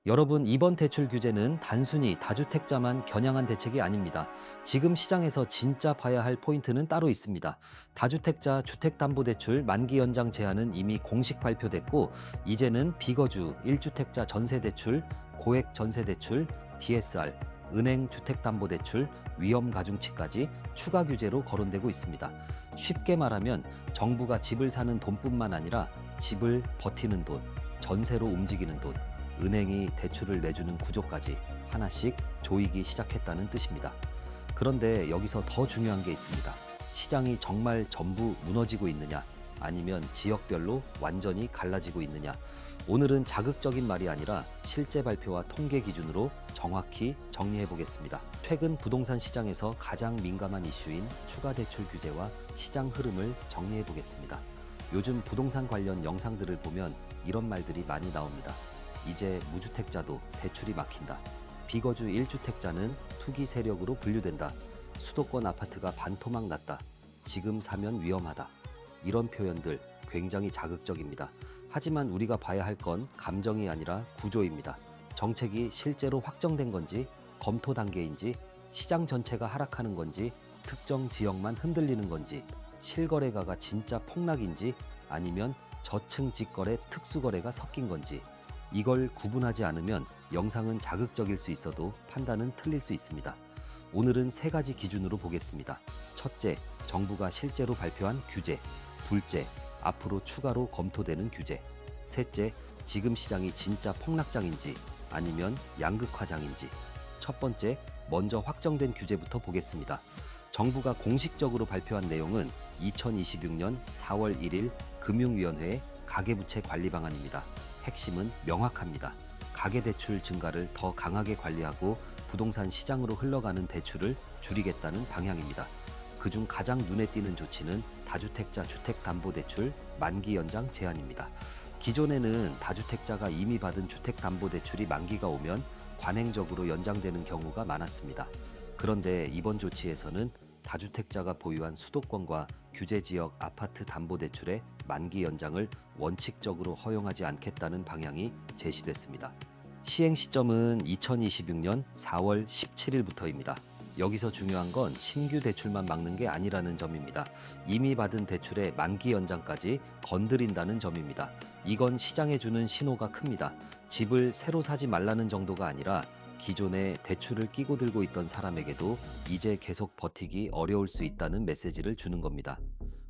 여러분, 이번 대출 규제는 단순히 다주택자만 겨냥한 대책이 아닙니다. 지금 시장에서 진짜 봐야 할 포인트는 따로 있습니다. 다주택자 주택담보대출 만기 연장 제한은 이미 공식 발표됐고, 이제는 비거주 1주택자 전세대출, 고액 전세대출, DSR, 은행 주택담보대출, 위험가중치까지 추가 규제로 거론되고 있습니다. 쉽게 말하면 정부가 집을 사는 돈뿐만 아니라 집을 버티는 돈, 전세로 움직이는 돈, 은행이 대출을 내주는 구조까지 하나씩 조이기 시작했다는 뜻입니다. 그런데 여기서 더 중요한 게 있습니다. 시장이 정말 전부 무너지고 있느냐, 아니면 지역별로 완전히 갈라지고 있느냐. 오늘은 자극적인 말이 아니라 실제 발표와 통계 기준으로 정확히 정리해 보겠습니다. 최근 부동산 시장에서 가장 민감한 이슈인 추가 대출 규제와 시장 흐름을 정리해 보겠습니다. 요즘 부동산 관련 영상들을 보면 이런 말들이 많이 나옵니다. 이제 무주택자도 대출이 막힌다. 비거주 1주택자는 투기 세력으로 분류된다. 수도권 아파트가 반토막 났다. 지금 사면 위험하다. 이런 표현들 굉장히 자극적입니다. 하지만 우리가 봐야 할 건 감정이 아니라 구조입니다. 정책이 실제로 확정된 건지, 검토 단계인지, 시장 전체가 하락하는 건지, 특정 지역만 흔들리는 건지, 실거래가가 진짜 폭락인지, 아니면 저층 직거래 특수거래가 섞인 건지, 이걸 구분하지 않으면 영상은 자극적일 수 있어도 판단은 틀릴 수 있습니다. 오늘은 세 가지 기준으로 보겠습니다. 첫째, 정부가 실제로 발표한 규제. 둘째, 앞으로 추가로 검토되는 규제. 셋째, 지금 시장이 진짜 폭락장인지 아니면 양극화장인지. 첫 번째, 먼저 확정된 규제부터 보겠습니다. 정부가 공식적으로 발표한 내용은 2026년 4월 1일 금융위원회의 가계부채 관리 방안입니다. 핵심은 명확합니다. 가계대출 증가를 더 강하게 관리하고 부동산 시장으로 흘러가는 대출을 줄이겠다는 방향입니다. 그중 가장 눈에 띄는 조치는 다주택자 주택담보대출 만기 연장 제한입니다. 기존에는 다주택자가 이미 받은 주택담보대출이 만기가 오면 관행적으로 연장되는 경우가 많았습니다. 그런데 이번 조치에서는 다주택자가 보유한 수도권과 규제지역 아파트 담보대출의 만기 연장을 원칙적으로 허용하지 않겠다는 방향이 제시됐습니다. 시행 시점은 2026년 4월 17일부터입니다. 여기서 중요한 건 신규 대출만 막는 게 아니라는 점입니다. 이미 받은 대출의 만기 연장까지 건드린다는 점입니다. 이건 시장에 주는 신호가 큽니다. 집을 새로 사지 말라는 정도가 아니라 기존에 대출을 끼고 들고 있던 사람에게도 이제 계속 버티기 어려울 수 있다는 메시지를 주는 겁니다.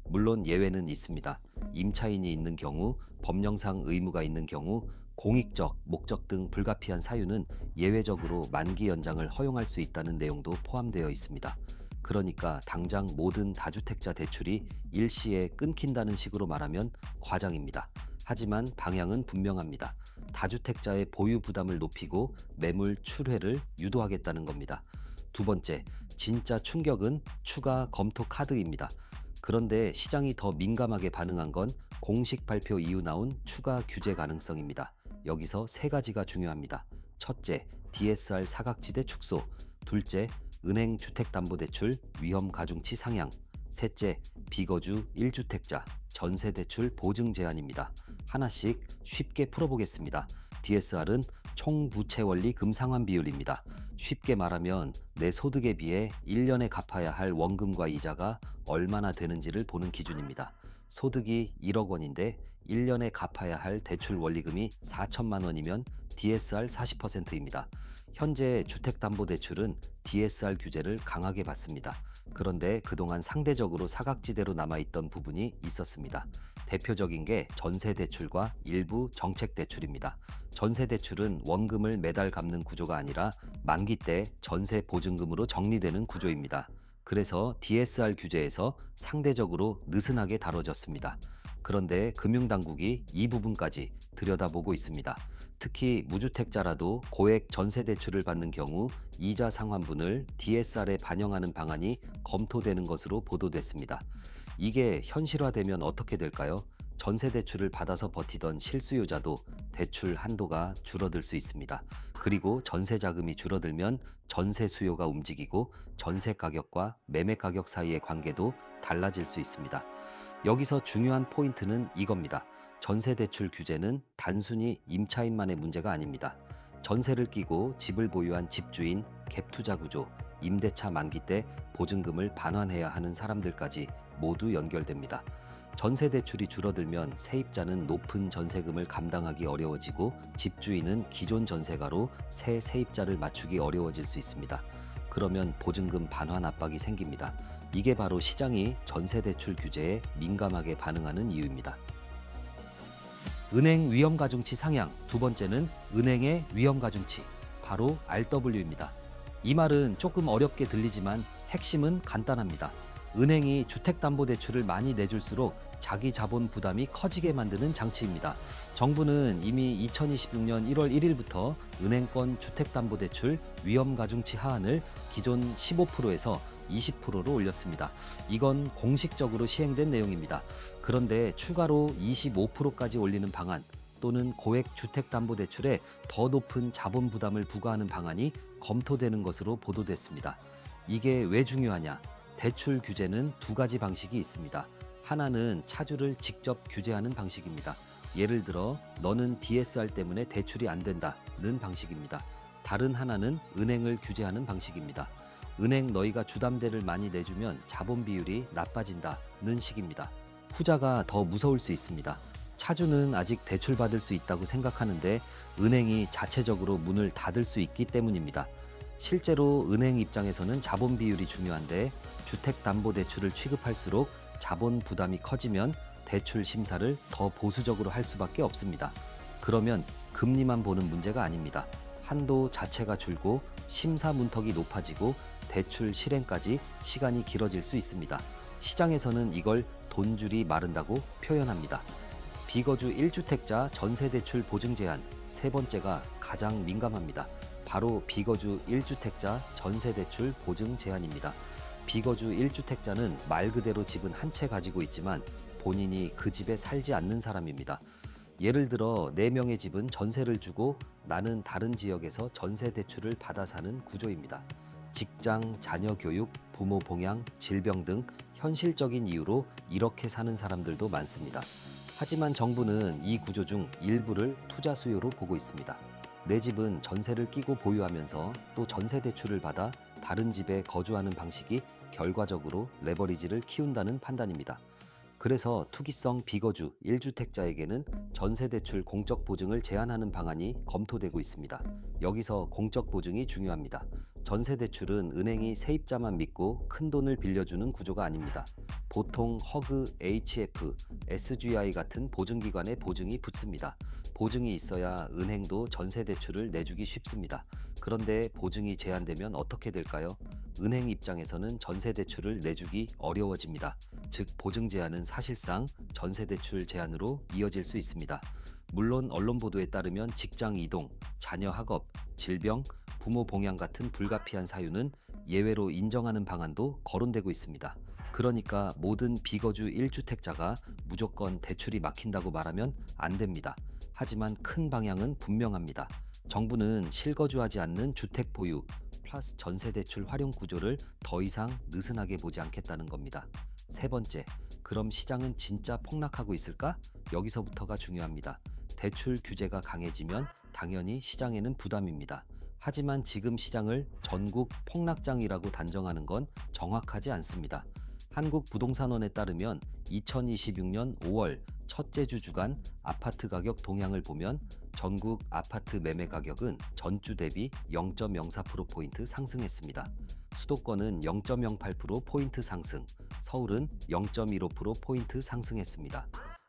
물론 예외는 있습니다. 임차인이 있는 경우, 법령상 의무가 있는 경우, 공익적 목적 등 불가피한 사유는 예외적으로 만기 연장을 허용할 수 있다는 내용도 포함되어 있습니다. 그러니까 당장 모든 다주택자 대출이 일시에 끊긴다는 식으로 말하면 과장입니다. 하지만 방향은 분명합니다. 다주택자의 보유 부담을 높이고 매물 출회를 유도하겠다는 겁니다. 두 번째, 진짜 충격은 추가 검토 카드입니다. 그런데 시장이 더 민감하게 반응한 건 공식 발표 이후 나온 추가 규제 가능성입니다. 여기서 세 가지가 중요합니다. 첫째, DSR 사각지대 축소. 둘째, 은행 주택담보대출 위험 가중치 상향. 셋째, 비거주 1주택자 전세대출 보증 제한입니다. 하나씩 쉽게 풀어보겠습니다. DSR은 총부채 원리 금상환 비율입니다. 쉽게 말하면 내 소득에 비해 1년에 갚아야 할 원금과 이자가 얼마나 되는지를 보는 기준입니다. 소득이 1억 원인데 1년에 갚아야 할 대출 원리금이 4천만 원이면 DSR 40%입니다. 현재 주택담보대출은 DSR 규제를 강하게 받습니다. 그런데 그동안 상대적으로 사각지대로 남아있던 부분이 있었습니다. 대표적인 게 전세대출과 일부 정책대출입니다. 전세대출은 원금을 매달 갚는 구조가 아니라 만기 때 전세 보증금으로 정리되는 구조입니다. 그래서 DSR 규제에서 상대적으로 느슨하게 다뤄졌습니다. 그런데 금융당국이 이 부분까지 들여다보고 있습니다. 특히 무주택자라도 고액 전세대출을 받는 경우 이자 상환분을 DSR에 반영하는 방안이 검토되는 것으로 보도됐습니다. 이게 현실화되면 어떻게 될까요? 전세대출을 받아서 버티던 실수요자도 대출 한도가 줄어들 수 있습니다. 그리고 전세 자금이 줄어들면 전세 수요가 움직이고 전세 가격과 매매 가격 사이의 관계도 달라질 수 있습니다. 여기서 중요한 포인트는 이겁니다. 전세대출 규제는 단순히 임차인만의 문제가 아닙니다. 전세를 끼고 집을 보유한 집주인, 갭투자 구조, 임대차 만기 때 보증금을 반환해야 하는 사람들까지 모두 연결됩니다. 전세 대출이 줄어들면 세입자는 높은 전세금을 감당하기 어려워지고 집주인은 기존 전세가로 새 세입자를 맞추기 어려워질 수 있습니다. 그러면 보증금 반환 압박이 생깁니다. 이게 바로 시장이 전세 대출 규제에 민감하게 반응하는 이유입니다. 은행 위험 가중치 상향, 두 번째는 은행의 위험 가중치, 바로 RW입니다. 이 말은 조금 어렵게 들리지만 핵심은 간단합니다. 은행이 주택담보대출을 많이 내줄수록 자기 자본 부담이 커지게 만드는 장치입니다. 정부는 이미 2026년 1월 1일부터 은행권 주택담보대출 위험가중치 하한을 기존 15%에서 20%로 올렸습니다. 이건 공식적으로 시행된 내용입니다. 그런데 추가로 25%까지 올리는 방안 또는 고액 주택담보대출에 더 높은 자본 부담을 부과하는 방안이 검토되는 것으로 보도됐습니다. 이게 왜 중요하냐? 대출 규제는 두 가지 방식이 있습니다. 하나는 차주를 직접 규제하는 방식입니다. 예를 들어 너는 DSR 때문에 대출이 안 된다는 방식입니다. 다른 하나는 은행을 규제하는 방식입니다. 은행 너희가 주담대를 많이 내주면 자본 비율이 나빠진다는 식입니다. 후자가 더 무서울 수 있습니다. 차주는 아직 대출받을 수 있다고 생각하는데 은행이 자체적으로 문을 닫을 수 있기 때문입니다. 실제로 은행 입장에서는 자본 비율이 중요한데 주택담보대출을 취급할수록 자본 부담이 커지면 대출 심사를 더 보수적으로 할 수밖에 없습니다. 그러면 금리만 보는 문제가 아닙니다. 한도 자체가 줄고 심사 문턱이 높아지고 대출 실행까지 시간이 길어질 수 있습니다. 시장에서는 이걸 돈줄이 마른다고 표현합니다. 비거주 1주택자 전세대출 보증 제한, 세 번째가 가장 민감합니다. 바로 비거주 1주택자 전세대출 보증 제한입니다. 비거주 1주택자는 말 그대로 집은 한 채 가지고 있지만 본인이 그 집에 살지 않는 사람입니다. 예를 들어 4명의 집은 전세를 주고 나는 다른 지역에서 전세 대출을 받아 사는 구조입니다. 직장, 자녀 교육, 부모 봉양, 질병 등 현실적인 이유로 이렇게 사는 사람들도 많습니다. 하지만 정부는 이 구조 중 일부를 투자 수요로 보고 있습니다. 내 집은 전세를 끼고 보유하면서 또 전세 대출을 받아 다른 집에 거주하는 방식이 결과적으로 레버리지를 키운다는 판단입니다. 그래서 투기성 비거주 1주택자에게는 전세대출 공적 보증을 제한하는 방안이 검토되고 있습니다. 여기서 공적 보증이 중요합니다. 전세대출은 은행이 세입자만 믿고 큰 돈을 빌려주는 구조가 아닙니다. 보통 허그, HF, SGI 같은 보증기관의 보증이 붙습니다. 보증이 있어야 은행도 전세대출을 내주기 쉽습니다. 그런데 보증이 제한되면 어떻게 될까요? 은행 입장에서는 전세대출을 내주기 어려워집니다. 즉 보증 제한은 사실상 전세대출 제한으로 이어질 수 있습니다. 물론 언론 보도에 따르면 직장 이동, 자녀 학업, 질병, 부모 봉양 같은 불가피한 사유는 예외로 인정하는 방안도 거론되고 있습니다. 그러니까 모든 비거주 1주택자가 무조건 대출이 막힌다고 말하면 안 됩니다. 하지만 큰 방향은 분명합니다. 정부는 실거주하지 않는 주택 보유 플러스 전세 대출 활용 구조를 더 이상 느슨하게 보지 않겠다는 겁니다. 세 번째, 그럼 시장은 진짜 폭락하고 있을까? 여기서부터가 중요합니다. 대출 규제가 강해지면 당연히 시장에는 부담입니다. 하지만 지금 시장을 전국 폭락장이라고 단정하는 건 정확하지 않습니다. 한국부동산원에 따르면 2026년 5월 첫째 주 주간 아파트 가격 동향을 보면 전국 아파트 매매 가격은 전주 대비 0.04%포인트 상승했습니다. 수도권은 0.08%포인트 상승, 서울은 0.15%포인트 상승했습니다.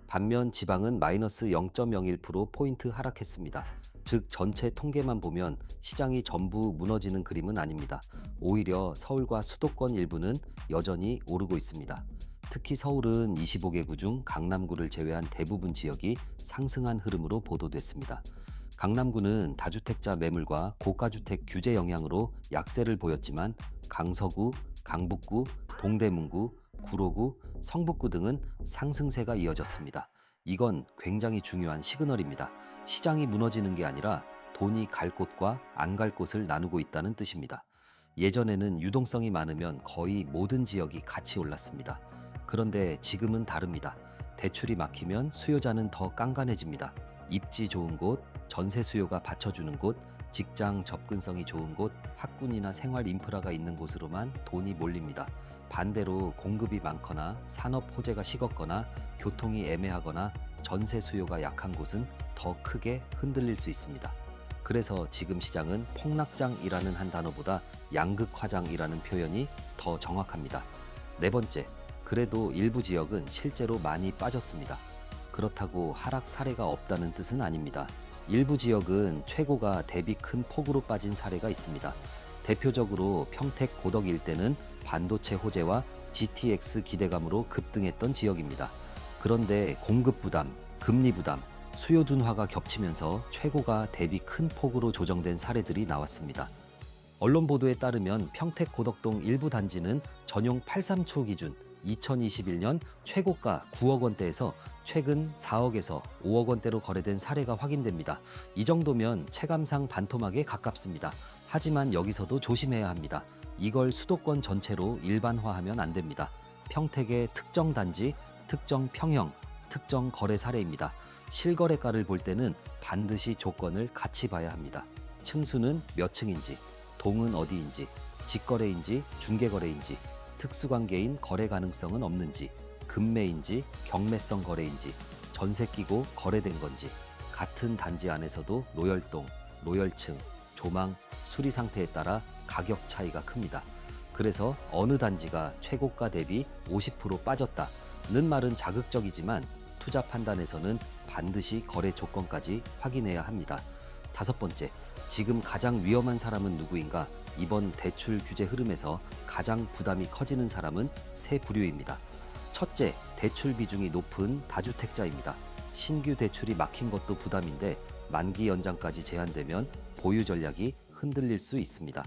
반면 지방은 마이너스 0.01%포인트 하락했습니다. 즉 전체 통계만 보면 시장이 전부 무너지는 그림은 아닙니다. 오히려 서울과 수도권 일부는 여전히 오르고 있습니다. 특히 서울은 25개구 중 강남구를 제외한 대부분 지역이 상승한 흐름으로 보도됐습니다. 강남구는 다주택자 매물과 고가주택 규제 영향으로 약세를 보였지만 강서구, 강북구, 동대문구, 구로구, 성북구 등은 상승세가 이어졌습니다. 이건 굉장히 중요한 시그널입니다. 시장이 무너지는 게 아니라 돈이 갈 곳과 안 갈 곳을 나누고 있다는 뜻입니다. 예전에는 유동성이 많으면 거의 모든 지역이 같이 올랐습니다. 그런데 지금은 다릅니다. 대출이 막히면 수요자는 더 깐깐해집니다. 입지 좋은 곳, 전세 수요가 받쳐주는 곳, 직장 접근성이 좋은 곳, 학군이나 생활 인프라가 있는 곳으로만 돈이 몰립니다. 반대로 공급이 많거나 산업 호재가 식었거나 교통이 애매하거나 전세 수요가 약한 곳은 더 크게 흔들릴 수 있습니다. 그래서 지금 시장은 폭락장이라는 한 단어보다 양극화장이라는 표현이 더 정확합니다. 네 번째, 그래도 일부 지역은 실제로 많이 빠졌습니다. 그렇다고 하락 사례가 없다는 뜻은 아닙니다. 일부 지역은 최고가 대비 큰 폭으로 빠진 사례가 있습니다. 대표적으로 평택 고덕 일대는 반도체 호재와 GTX 기대감으로 급등했던 지역입니다. 그런데 공급 부담, 금리 부담, 수요 둔화가 겹치면서 최고가 대비 큰 폭으로 조정된 사례들이 나왔습니다. 언론 보도에 따르면 평택 고덕동 일부 단지는 전용 83초 기준 2021년 최고가 9억 원대에서 최근 4억에서 5억 원대로 거래된 사례가 확인됩니다. 이 정도면 체감상 반토막에 가깝습니다. 하지만 여기서도 조심해야 합니다. 이걸 수도권 전체로 일반화하면 안 됩니다. 평택의 특정 단지, 특정 평형, 특정 거래 사례입니다. 실거래가를 볼 때는 반드시 조건을 같이 봐야 합니다. 층수는 몇 층인지, 동은 어디인지, 직거래인지 중개거래인지, 특수관계인 거래 가능성은 없는지, 급매인지 경매성 거래인지, 전세 끼고 거래된 건지, 같은 단지 안에서도 로열동, 로열층, 조망, 수리 상태에 따라 가격 차이가 큽니다. 그래서 어느 단지가 최고가 대비 50% 빠졌다는 말은 자극적이지만 투자 판단에서는 반드시 거래 조건까지 확인해야 합니다. 다섯 번째, 지금 가장 위험한 사람은 누구인가? 이번 대출 규제 흐름에서 가장 부담이 커지는 사람은 세 부류입니다. 첫째, 대출 비중이 높은 다주택자입니다. 신규 대출이 막힌 것도 부담인데 만기 연장까지 제한되면 보유 전략이 흔들릴 수 있습니다.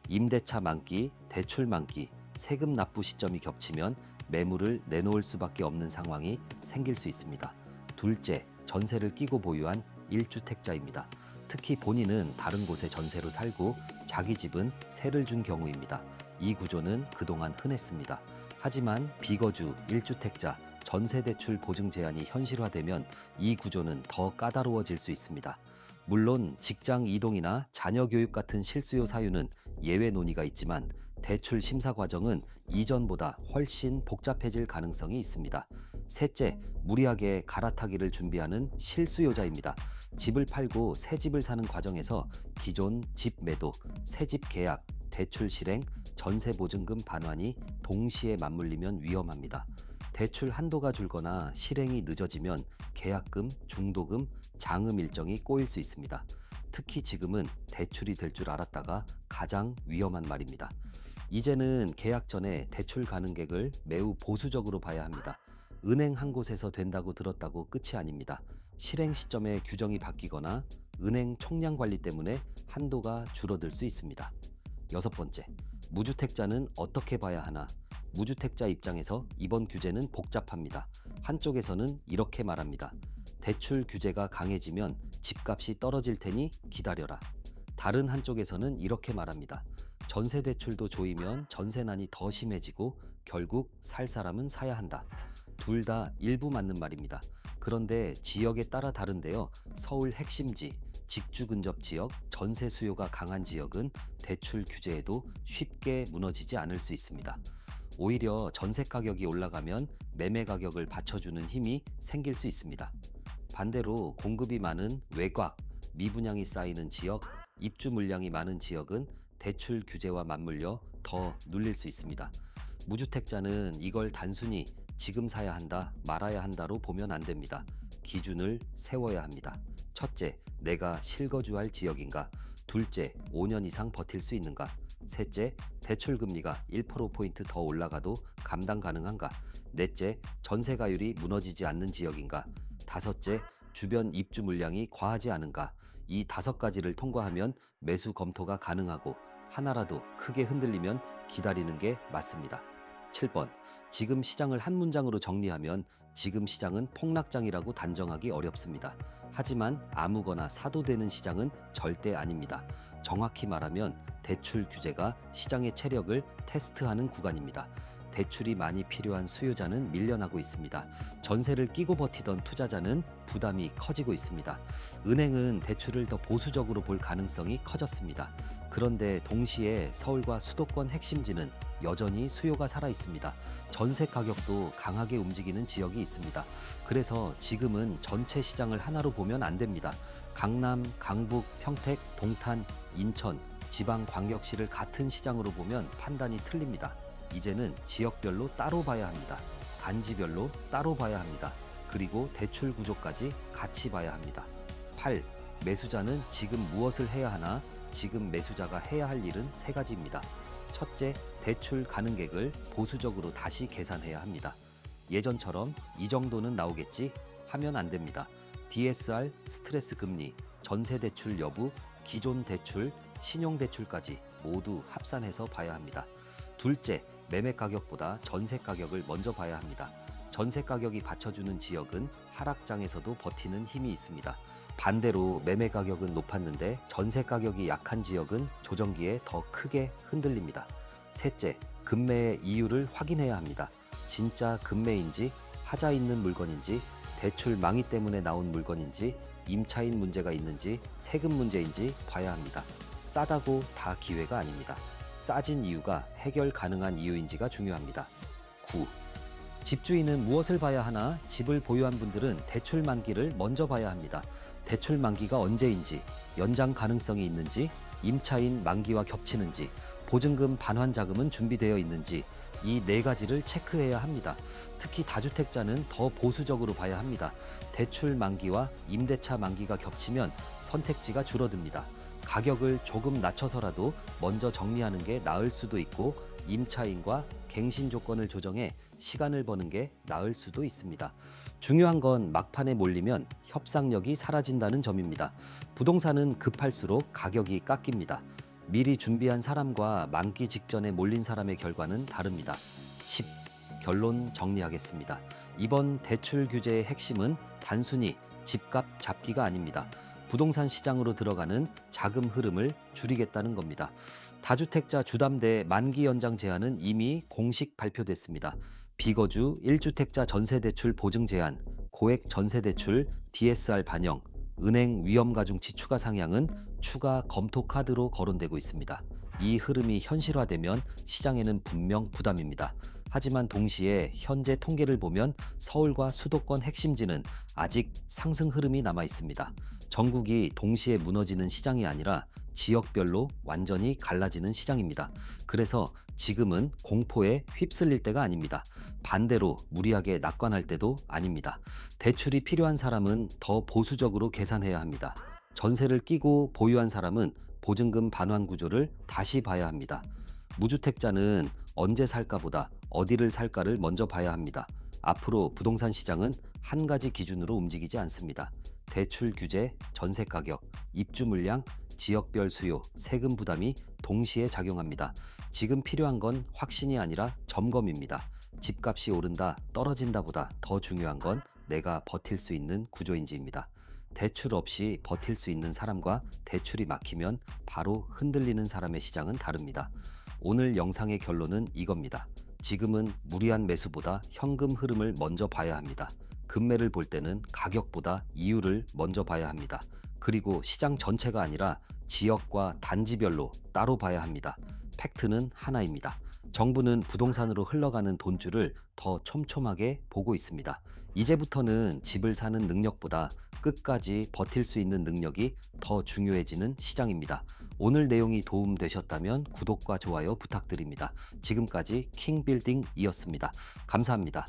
임대차 만기, 대출 만기, 세금 납부 시점이 겹치면 매물을 내놓을 수밖에 없는 상황이 생길 수 있습니다. 둘째, 전세를 끼고 보유한 1주택자입니다. 특히 본인은 다른 곳에 전세로 살고 자기 집은 세를 준 경우입니다. 이 구조는 그동안 흔했습니다. 하지만 비거주 1주택자 전세대출 보증 제한이 현실화되면 이 구조는 더 까다로워질 수 있습니다. 물론 직장 이동이나 자녀 교육 같은 실수요 사유는 예외 논의가 있지만 대출 심사 과정은 이전보다 훨씬 복잡해질 가능성이 있습니다. 셋째, 무리하게 갈아타기를 준비하는 실수요자입니다. 집을 팔고 새 집을 사는 과정에서 기존 집 매도, 새 집 계약, 대출 실행, 전세 보증금 반환이 동시에 맞물리면 위험합니다. 대출 한도가 줄거나 실행이 늦어지면 계약금, 중도금, 장음 일정이 꼬일 수 있습니다. 특히 지금은 대출이 될 줄 알았다가 가장 위험한 말입니다. 이제는 계약 전에 대출 가능객을 매우 보수적으로 봐야 합니다. 은행 한 곳에서 된다고 들었다고 끝이 아닙니다. 실행 시점에 규정이 바뀌거나 은행 총량 관리 때문에 한도가 줄어들 수 있습니다. 여섯 번째, 무주택자는 어떻게 봐야 하나? 무주택자 입장에서 이번 규제는 복잡합니다. 한쪽에서는 이렇게 말합니다. 대출 규제가 강해지면 집값이 떨어질 테니 기다려라. 다른 한쪽에서는 이렇게 말합니다. 전세 대출도 조이면 전세난이 더 심해지고 결국 살 사람은 사야 한다. 둘 다 일부 맞는 말입니다. 그런데 지역에 따라 다른데요. 서울 핵심지, 직주 근접 지역, 전세 수요가 강한 지역은 대출 규제에도 쉽게 무너지지 않을 수 있습니다. 오히려 전세 가격이 올라가면 매매 가격을 받쳐주는 힘이 생길 수 있습니다. 반대로 공급이 많은 외곽, 미분양이 쌓이는 지역, 입주 물량이 많은 지역은 대출 규제와 맞물려 더 눌릴 수 있습니다. 무주택자는 이걸 단순히 지금 사야 한다, 말아야 한다로 보면 안 됩니다. 기준을 세워야 합니다. 첫째, 내가 실거주할 지역인가? 둘째, 5년 이상 버틸 수 있는가? 셋째, 대출 금리가 1%포인트 더 올라가도 감당 가능한가? 넷째, 전세가율이 무너지지 않는 지역인가? 다섯째, 주변 입주 물량이 과하지 않은가? 이 5가지를 통과하면 매수 검토가 가능하고 하나라도 크게 흔들리면 기다리는 게 맞습니다. 7번, 지금 시장을 한 문장으로 정리하면 지금 시장은 폭락장이라고 단정하기 어렵습니다. 하지만 아무거나 사도 되는 시장은 절대 아닙니다. 정확히 말하면 대출 규제가 시장의 체력을 테스트하는 구간입니다. 대출이 많이 필요한 수요자는 밀려나고 있습니다. 전세를 끼고 버티던 투자자는 부담이 커지고 있습니다. 은행은 대출을 더 보수적으로 볼 가능성이 커졌습니다. 그런데 동시에 서울과 수도권 핵심지는 여전히 수요가 살아 있습니다. 전세 가격도 강하게 움직이는 지역이 있습니다. 그래서 지금은 전체 시장을 하나로 보면 안 됩니다. 강남, 강북, 평택, 동탄, 인천, 지방광역시를 같은 시장으로 보면 판단이 틀립니다. 이제는 지역별로 따로 봐야 합니다. 단지별로 따로 봐야 합니다. 그리고 대출 구조까지 같이 봐야 합니다. 8. 매수자는 지금 무엇을 해야 하나? 지금 매수자가 해야 할 일은 세 가지입니다. 첫째, 대출 가능액을 보수적으로 다시 계산해야 합니다. 예전처럼 이 정도는 나오겠지 하면 안 됩니다. DSR, 스트레스 금리, 전세 대출 여부, 기존 대출, 신용 대출까지 모두 합산해서 봐야 합니다. 둘째, 매매 가격보다 전세 가격을 먼저 봐야 합니다. 전세 가격이 받쳐주는 지역은 하락장에서도 버티는 힘이 있습니다. 반대로 매매 가격은 높았는데 전세 가격이 약한 지역은 조정기에 더 크게 흔들립니다. 셋째, 급매의 이유를 확인해야 합니다. 진짜 급매인지, 하자 있는 물건인지, 대출 망의 때문에 나온 물건인지, 임차인 문제가 있는지, 세금 문제인지 봐야 합니다. 싸다고 다 기회가 아닙니다. 싸진 이유가 해결 가능한 이유인지가 중요합니다. 9. 집주인은 무엇을 봐야 하나? 집을 보유한 분들은 대출 만기를 먼저 봐야 합니다. 대출 만기가 언제인지, 연장 가능성이 있는지, 임차인 만기와 겹치는지, 보증금 반환 자금은 준비되어 있는지, 이 네 가지를 체크해야 합니다. 특히 다주택자는 더 보수적으로 봐야 합니다. 대출 만기와 임대차 만기가 겹치면 선택지가 줄어듭니다. 가격을 조금 낮춰서라도 먼저 정리하는 게 나을 수도 있고, 임차인과 갱신 조건을 조정해 시간을 버는 게 나을 수도 있습니다. 중요한 건 막판에 몰리면 협상력이 사라진다는 점입니다. 부동산은 급할수록 가격이 깎입니다. 미리 준비한 사람과 만기 직전에 몰린 사람의 결과는 다릅니다. 10. 결론 정리하겠습니다. 이번 대출 규제의 핵심은 단순히 집값 잡기가 아닙니다. 부동산 시장으로 들어가는 자금 흐름을 줄이겠다는 겁니다. 다주택자 주담대 만기 연장 제한은 이미 공식 발표됐습니다. 비거주 1주택자 전세대출 보증 제한, 고액 전세대출 DSR 반영, 은행 위험가중치 추가 상향은 추가 검토 카드로 거론되고 있습니다. 이 흐름이 현실화되면 시장에는 분명 부담입니다. 하지만 동시에 현재 통계를 보면 서울과 수도권 핵심지는 아직 상승 흐름이 남아 있습니다. 전국이 동시에 무너지는 시장이 아니라 지역별로 완전히 갈라지는 시장입니다. 그래서 지금은 공포에 휩쓸릴 때가 아닙니다. 반대로 무리하게 낙관할 때도 아닙니다. 대출이 필요한 사람은 더 보수적으로 계산해야 합니다. 전세를 끼고 보유한 사람은 보증금 반환 구조를 다시 봐야 합니다. 무주택자는 언제 살까보다 어디를 살까를 먼저 봐야 합니다. 앞으로 부동산 시장은 한 가지 기준으로 움직이지 않습니다. 대출 규제, 전세 가격, 입주 물량, 지역별 수요, 세금 부담이 동시에 작용합니다. 지금 필요한 건 확신이 아니라 점검입니다. 집값이 오른다, 떨어진다 보다 더 중요한 건 내가 버틸 수 있는 구조인지입니다. 대출 없이 버틸 수 있는 사람과 대출이 막히면 바로 흔들리는 사람의 시장은 다릅니다. 오늘 영상의 결론은 이겁니다. 지금은 무리한 매수보다 현금 흐름을 먼저 봐야 합니다. 급매를 볼 때는 가격보다 이유를 먼저 봐야 합니다. 그리고 시장 전체가 아니라 지역과 단지별로 따로 봐야 합니다. 팩트는 하나입니다. 정부는 부동산으로 흘러가는 돈줄을 더 촘촘하게 보고 있습니다. 이제부터는 집을 사는 능력보다 끝까지 버틸 수 있는 능력이 더 중요해지는 시장입니다. 오늘 내용이 도움되셨다면 구독과 좋아요 부탁드립니다. 지금까지 킹빌딩이었습니다. 감사합니다.